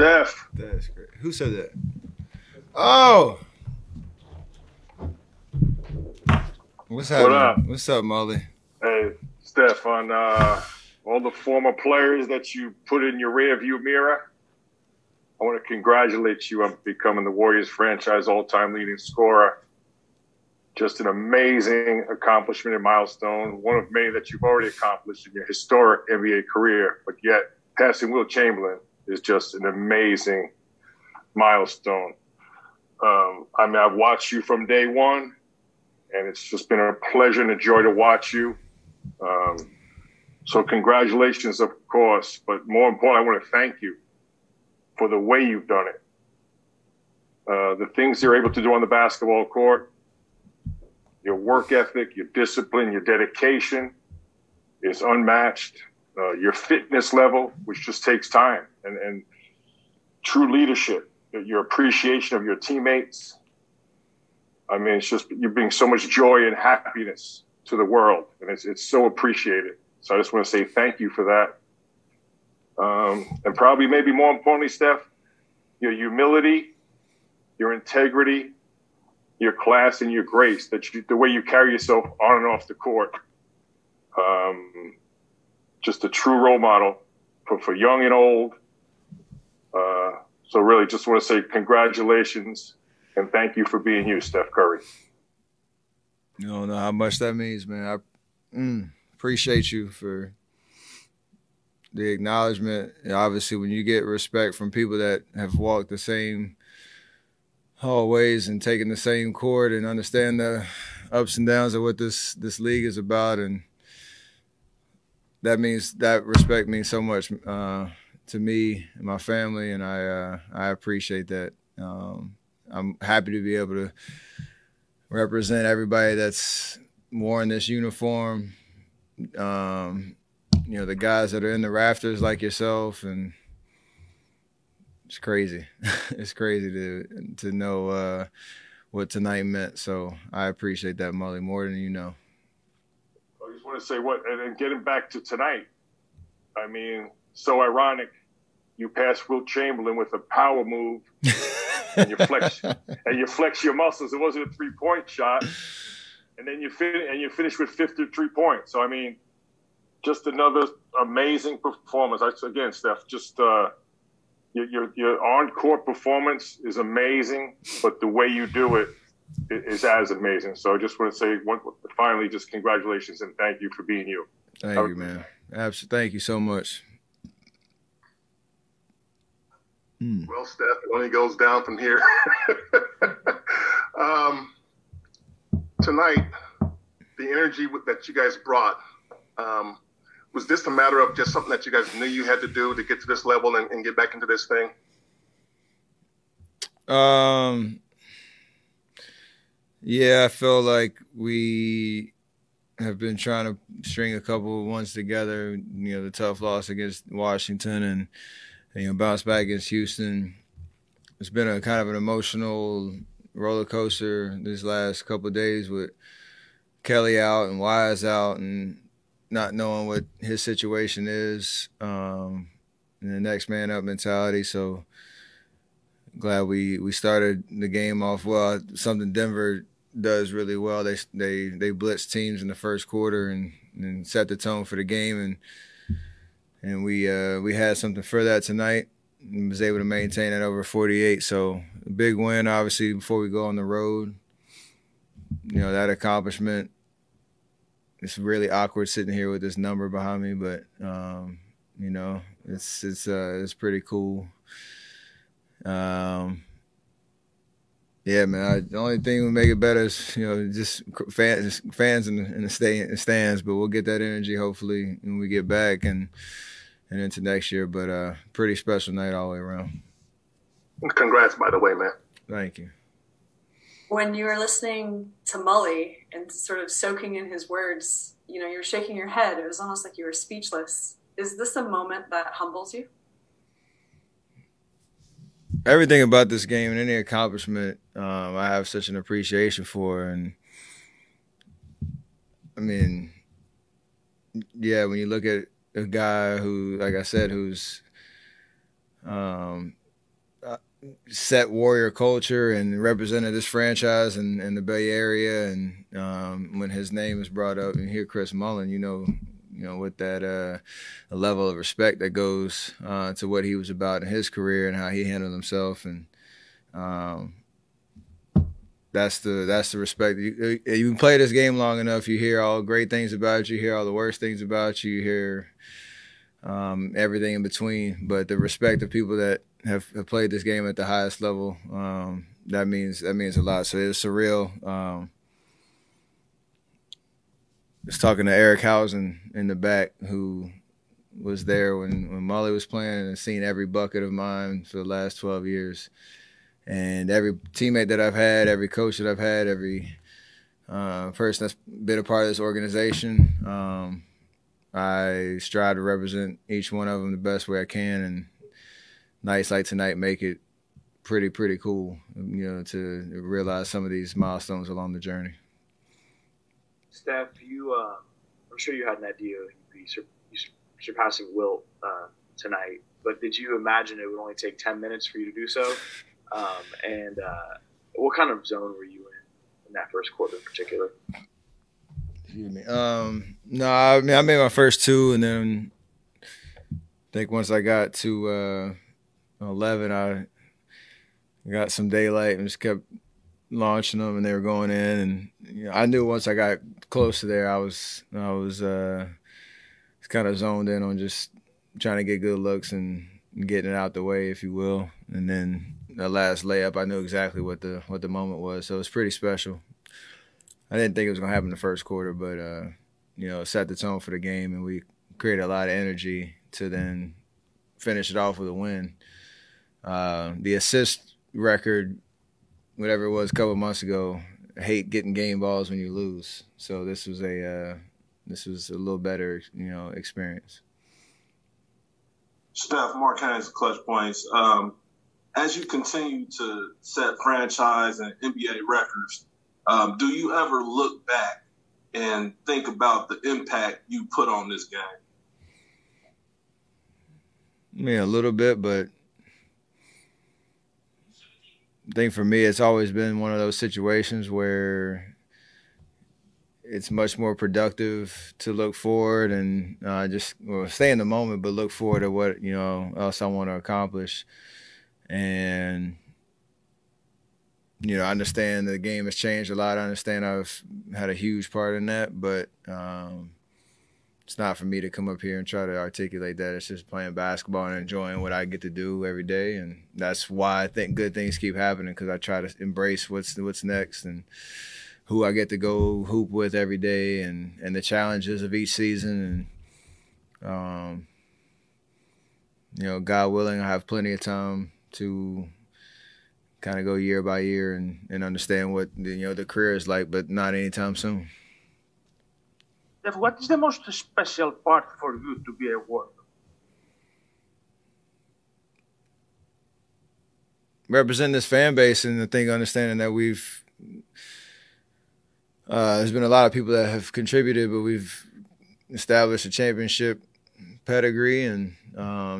Steph. That's great. Who said that? Oh. What's happening? What up? What's up, Molly? Hey, Steph, on all the former players that you put in your rearview mirror, I want to congratulate you on becoming the Warriors franchise all-time leading scorer. Just an amazing accomplishment and milestone, one of many that you've already accomplished in your historic NBA career, but yet passing Wilt Chamberlain is just an amazing milestone. I've watched you from day one, and it's just been a pleasure and a joy to watch you. So congratulations, of course, but more importantly, I want to thank you for the way you've done it. The things you're able to do on the basketball court, your work ethic, your discipline, your dedication is unmatched. Your fitness level, which just takes time, and true leadership, your appreciation of your teammates. I mean, it's just, you bring so much joy and happiness to the world, and it's so appreciated. So I just want to say thank you for that. And probably maybe more importantly, Steph, your humility, your integrity, your class, and your grace, the way you carry yourself on and off the court. Just a true role model for young and old. So really just want to say congratulations and thank you for being you, Steph Curry. You don't know how much that means, man. I appreciate you for the acknowledgement. And obviously, when you get respect from people that have walked the same hallways and taken the same court and understand the ups and downs of what this league is about, and that respect means so much to me and my family, and I appreciate that. I'm happy to be able to represent everybody that's worn this uniform. The guys that are in the rafters like yourself, and it's crazy. It's crazy to know what tonight meant. So I appreciate that, Molly, more than you know. I just want to say and getting back to tonight, I mean, so ironic. You passed Wilt Chamberlain with a power move, and you flex your muscles. It wasn't a 3-point shot, and then you finish with 53 points. So I mean, just another amazing performance. Again, Steph, just your on-court performance is amazing, but the way you do it is as amazing. So I just want to say, finally, just congratulations and thank you for being you. Thank you, man. Absolutely. Thank you so much. Well, Steph, it only goes down from here. Tonight, the energy that you guys brought, was this a matter of just something that you guys knew you had to do to get to this level and get back into this thing? Yeah, I feel like we have been trying to string a couple of ones together. The tough loss against Washington and bounce back against Houston. It's been a kind of an emotional roller coaster this last couple of days with Kelly out and Wise out and not knowing what his situation is, and the next man up mentality. So glad we started the game off well. Something Denver does really well. They blitz teams in the first quarter and set the tone for the game, and we had something for that tonight and was able to maintain it over 48. So a big win, obviously, before we go on the road. That accomplishment. It's really awkward sitting here with this number behind me, but it's pretty cool. Yeah, man. The only thing will make it better is just fans in the stands. But we'll get that energy hopefully when we get back and into next year. But pretty special night all the way around. Congrats, by the way, man. Thank you. When you were listening to Mully and sort of soaking in his words, you're shaking your head. It was almost like you were speechless. Is this a moment that humbles you? Everything about this game and any accomplishment, I have such an appreciation for. And I mean, when you look at a guy who, like I said, who's set Warrior culture and represented this franchise in the Bay Area. And when his name is brought up and hear Chris Mullin, you know, with that a level of respect that goes to what he was about in his career and how he handled himself. And that's the respect. You play this game long enough, you hear all great things about you, hear all the worst things about you, you hear everything in between. But the respect of people that have played this game at the highest level, that means a lot. So it's surreal. I was talking to Eric Hausen in the back, who was there when Mully was playing and seen every bucket of mine for the last 12 years. And every teammate that I've had, every coach that I've had, every person that's been a part of this organization, I strive to represent each one of them the best way I can. And nights like tonight make it pretty cool, you know, to realize some of these milestones along the journey. Steph, I'm sure you had an idea you'd be surpassing Wilt tonight, but did you imagine it would only take 10 minutes for you to do so? And what kind of zone were you in that first quarter in particular? Excuse me. No, I mean, I made my first two, and then I think once I got to 11, I got some daylight and just kept launching them, and they were going in. And you know, I knew once I got close to there, I was kind of zoned in on just trying to get good looks and getting it out the way, if you will. And then the last layup, I knew exactly what the moment was, so it was pretty special. I didn't think it was gonna happen in the first quarter, but you know, it set the tone for the game, and we created a lot of energy to then finish it off with a win. The assist record, whatever it was a couple of months ago, I hate getting game balls when you lose. So this was a little better, you know, experience. Steph, Mark Haynes, Clutch Points. As you continue to set franchise and NBA records, do you ever look back and think about the impact you put on this game? I mean, a little bit, but I think for me, it's always been one of those situations where it's much more productive to look forward and stay in the moment, but look forward to what, you know, else I want to accomplish. And, you know, I understand the game has changed a lot. I understand I've had a huge part in that, but it's not for me to come up here and try to articulate that. It's just playing basketball and enjoying what I get to do every day. And that's why I think good things keep happening, because I try to embrace what's next and who I get to go hoop with every day and the challenges of each season. And, you know, God willing, I have plenty of time to kind of go year by year and understand what, you know, the career is like, but not anytime soon. Steph, what is the most special part for you to be a Warrior? Represent this fan base, and I think understanding that we've there's been a lot of people that have contributed, but we've established a championship pedigree, and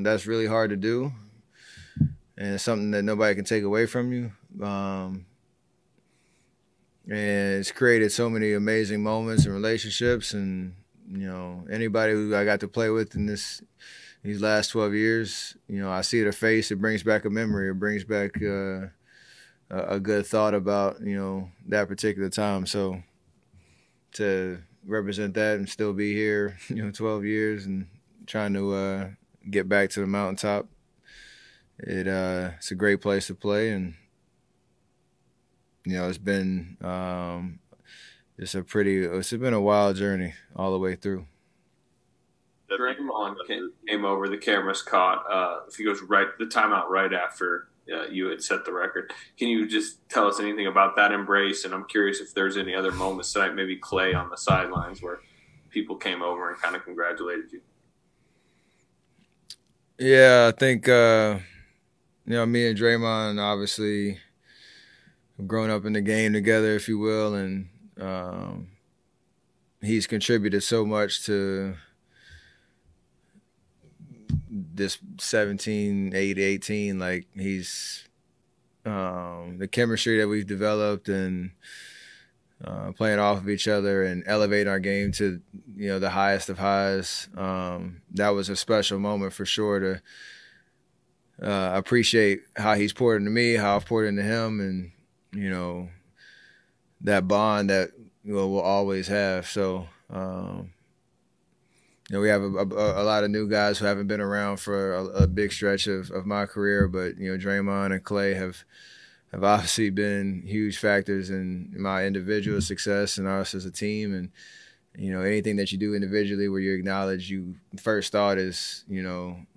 that's really hard to do. And it's something that nobody can take away from you. And it's created so many amazing moments and relationships. And, you know, anybody who I got to play with in these last 12 years, you know, I see their face, it brings back a memory. It brings back a good thought about, you know, that particular time. So to represent that and still be here, you know, 12 years and trying to get back to the mountaintop, it's a great place to play. And, you know, it's been it's been a wild journey all the way through. Draymond came over, the cameras caught. If he goes the timeout right after you had set the record. Can you just tell us anything about that embrace? And I'm curious if there's any other moments tonight, maybe Clay on the sidelines, where people came over and kind of congratulated you. Yeah, I think you know, me and Draymond obviously have grown up in the game together, if you will, and he's contributed so much to this 17, 18, like he's the chemistry that we've developed and playing off of each other and elevating our game to, the highest of highs. That was a special moment for sure to appreciate how he's poured into me, how I've poured into him, and, that bond that we'll always have. So, we have a lot of new guys who haven't been around for a big stretch of my career, but, Draymond and Clay have obviously been huge factors in my individual success and us as a team. And, anything that you do individually where you acknowledge you first thought is,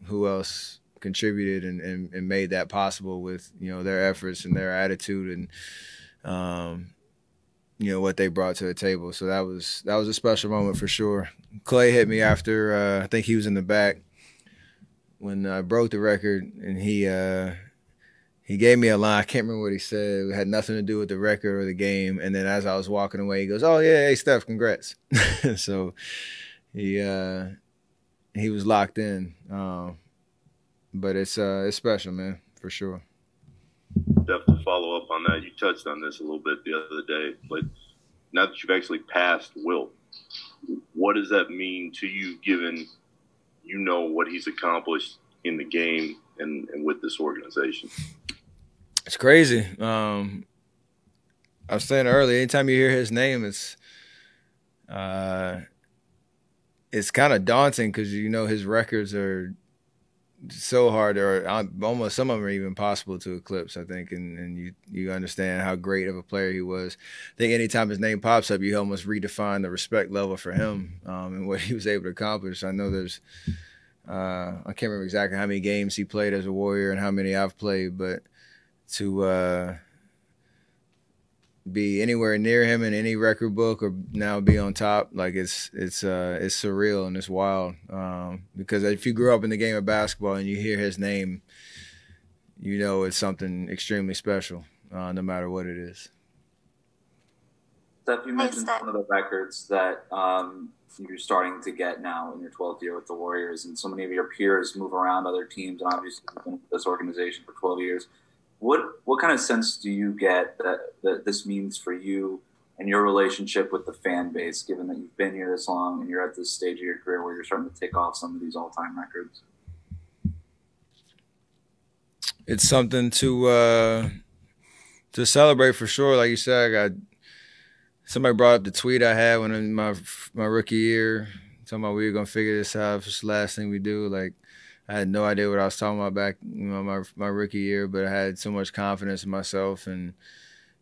who else contributed and made that possible with, their efforts and their attitude and, what they brought to the table. So that was a special moment for sure. Clay hit me after, I think he was in the back when I broke the record, and he gave me a line. I can't remember what he said. It had nothing to do with the record or the game. And then as I was walking away, he goes, "Oh yeah, hey Steph, congrats." So he was locked in. But it's special, man, for sure. Steph, to follow up on that, you touched on this a little bit the other day, but now that you've actually passed Wilt, what does that mean to you, given what he's accomplished in the game and with this organization? It's crazy. I was saying earlier, anytime you hear his name, it's kind of daunting because his records are so hard, or almost some of them are even impossible to eclipse, I think, and you understand how great of a player he was. I think anytime his name pops up, you almost redefine the respect level for him and what he was able to accomplish. I know there's I can't remember exactly how many games he played as a Warrior and how many I've played, but to be anywhere near him in any record book or now be on top, like it's surreal and it's wild. Because if you grew up in the game of basketball and you hear his name, it's something extremely special, no matter what it is. Steph, you mentioned one of the records that you're starting to get now in your 12th year with the Warriors, and so many of your peers move around other teams, and obviously you've been with this organization for 12 years. What kind of sense do you get that this means for you and your relationship with the fan base, given that you've been here this long and you're at this stage of your career where you're starting to take off some of these all-time records? It's something to celebrate for sure. Like you said, somebody brought up the tweet I had when in my rookie year, talking about we were gonna figure this out. It's the last thing we do. Like, I had no idea what I was talking about back, my rookie year, but I had so much confidence in myself and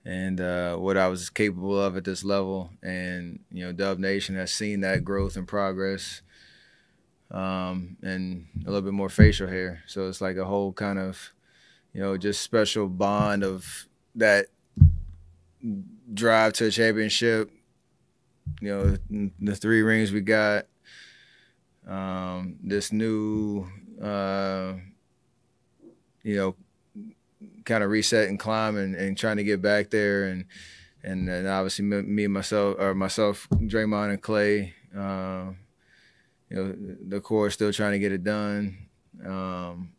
what I was capable of at this level. And Dub Nation has seen that growth and progress, and a little bit more facial hair. So it's like a whole kind of, just special bond of that drive to a championship. The 3 rings we got. This new, kind of reset and climb and trying to get back there. And obviously me and myself, Draymond and Clay, the core still trying to get it done.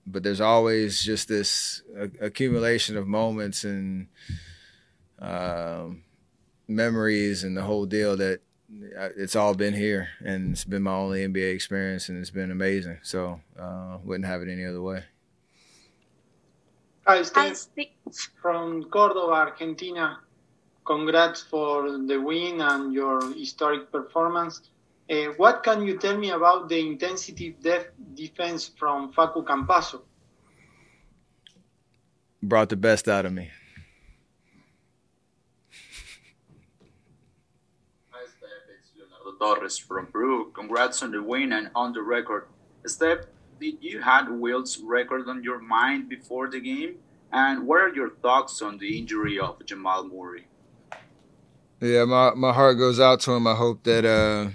But there's always just this accumulation of moments and memories and the whole deal that it's all been here, and it's been my only NBA experience, and it's been amazing. So wouldn't have it any other way. Hi, Steph. From Córdoba, Argentina. Congrats for the win and your historic performance. What can you tell me about the intensity defense from Facu Campazzo? Brought the best out of me. Torres from Peru. Congrats on the win and on the record. Steph, did you have Wilt's record on your mind before the game? And what are your thoughts on the injury of Jamal Murray? Yeah, my heart goes out to him. I hope that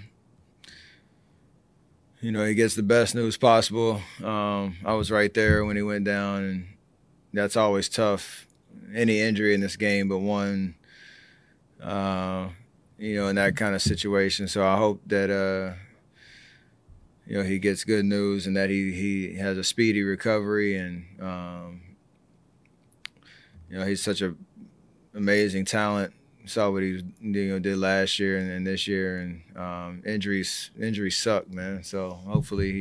he gets the best news possible. I was right there when he went down, and that's always tough. Any injury in this game, but one. In that kind of situation. So I hope that, he gets good news and that he has a speedy recovery, and he's such a amazing talent. Saw what he did last year and this year, and injuries suck, man. So hopefully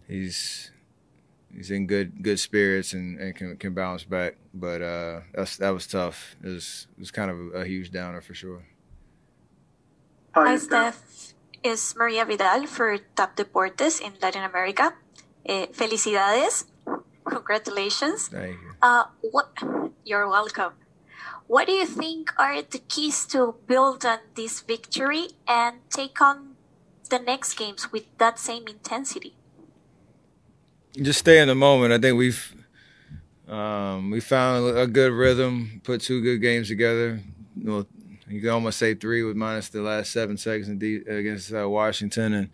he's in good spirits and can bounce back. But that was tough. It was kind of a huge downer for sure. Hi, Steph. Es Maria Vidal for Top Deportes in Latin America. Felicidades. Congratulations. Thank you. You're welcome. What do you think are the keys to build on this victory and take on the next games with that same intensity? Just stay in the moment. I think we found a good rhythm, put 2 good games together. You can almost say 3 with minus the last 7 seconds against Washington,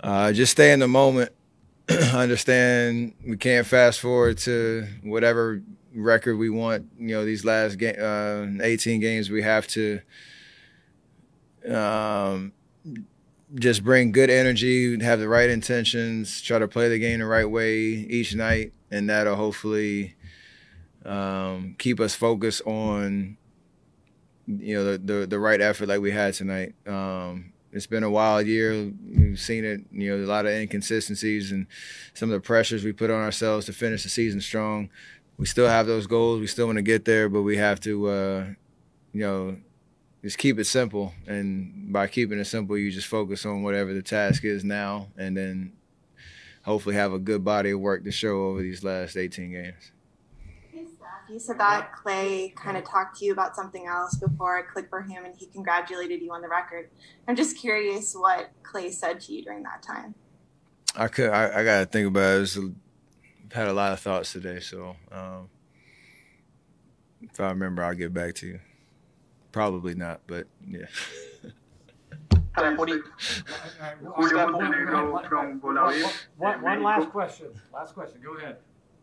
and just stay in the moment. Understand we can't fast forward to whatever record we want. These last 18 games, we have to just bring good energy, have the right intentions, try to play the game the right way each night, and that'll hopefully keep us focused on the right effort like we had tonight. It's been a wild year. We've seen it, a lot of inconsistencies and some of the pressures we put on ourselves to finish the season strong. We still have those goals. We still want to get there, but we have to, just keep it simple. And by keeping it simple, you just focus on whatever the task is now, and then hopefully have a good body of work to show over these last 18 games. You said that Clay kind of talked to you about something else before it clicked for him and he congratulated you on the record. I'm just curious what Clay said to you during that time. I got to think about it. I've had a lot of thoughts today, so if I remember, I'll get back to you. Probably not, but yeah. One last question. Last question. Go ahead.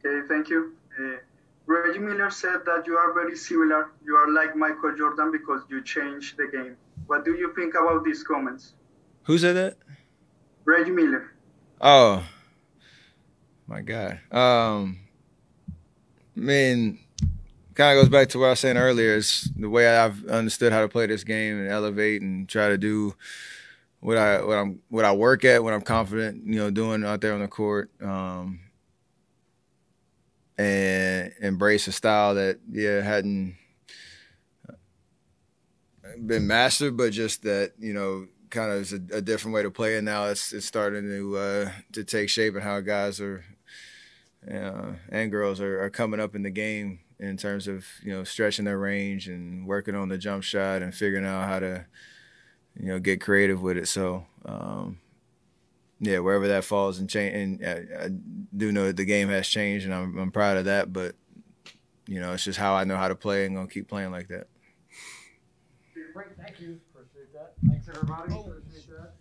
Okay, thank you. Reggie Miller said that you are very similar. You are like Michael Jordan because you changed the game. What do you think about these comments? Who said that? Reggie Miller. Oh, my God. I mean, kind of goes back to what I was saying earlier. It's the way I've understood how to play this game and elevate and try to do what I work at, what I'm confident, doing out there on the court. And embrace a style that hadn't been mastered, but just that kind of is a different way to play. And now it's starting to take shape in how guys are and girls are coming up in the game in terms of stretching their range and working on the jump shot and figuring out how to get creative with it. So. Wherever that falls and change, and I do know that the game has changed, and I'm proud of that. But it's just how I know how to play, and gonna keep playing like that. Great, thank you. Appreciate that. Thanks everybody. Appreciate that.